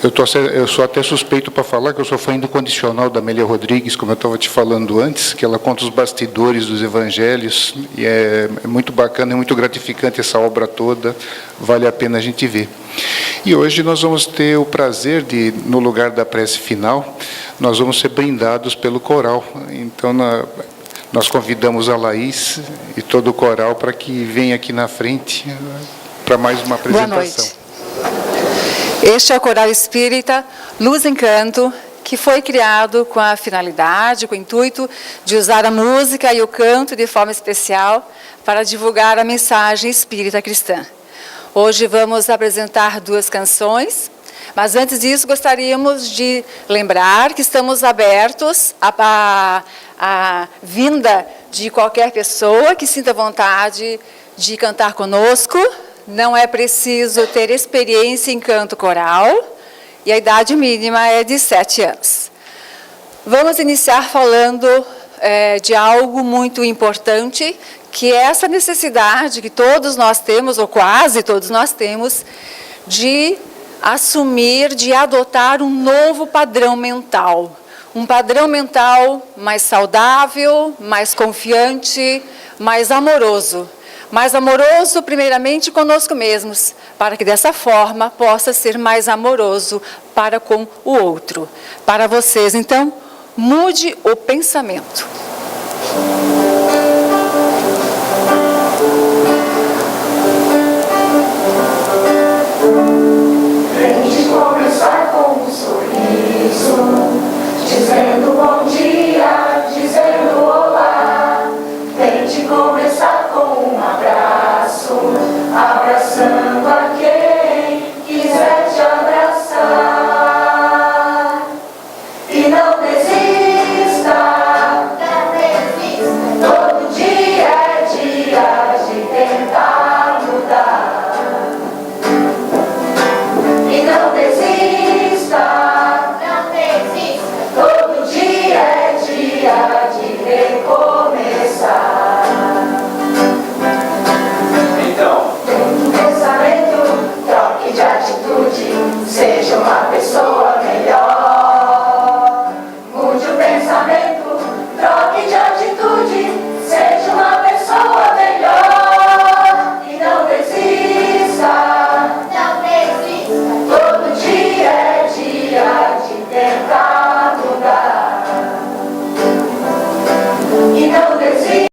eu sou até suspeito para falar que eu sou fã incondicional da Amélia Rodrigues, como eu estava te falando antes, que ela conta os bastidores dos evangelhos, e é muito bacana, é muito gratificante essa obra toda, vale a pena a gente ver. E hoje nós vamos ter o prazer de, no lugar da prece final, nós vamos ser brindados pelo coral. Então, nós convidamos a Laís e todo o coral para que venha aqui na frente para mais uma apresentação. Boa noite. Este é o Coral Espírita Luz em Canto, que foi criado com a finalidade, com o intuito de usar a música e o canto de forma especial para divulgar a mensagem espírita cristã. Hoje vamos apresentar 2 canções, mas antes disso gostaríamos de lembrar que estamos abertos à vinda de qualquer pessoa que sinta vontade de cantar conosco. Não é preciso ter experiência em canto coral e a idade mínima é de 7 anos. Vamos iniciar falando de algo muito importante, que é essa necessidade que todos nós temos, ou quase todos nós temos, de assumir, de adotar um novo padrão mental. Um padrão mental mais saudável, mais confiante, mais amoroso. Mais amoroso, primeiramente, conosco mesmos, para que dessa forma possa ser mais amoroso para com o outro. Para vocês, então, mude o pensamento. Tente começar com um sorriso, dizendo bom dia, dizendo olá. Tente começar com um abraço, abraçando a quem quiser te abraçar. E não desista, não desista. Todo dia é dia de tentar mudar. E não desista, não desista. Todo dia é dia de recomeçar. Troque de atitude, seja uma pessoa melhor. Mude o pensamento, troque de atitude, seja uma pessoa melhor. E não desista, não desista. Todo dia é dia de tentar mudar. E não desista.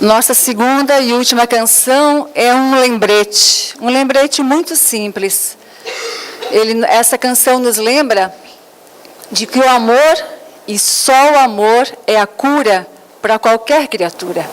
Nossa segunda e última canção é um lembrete muito simples. Essa canção nos lembra de que o amor, e só o amor, é a cura para qualquer criatura.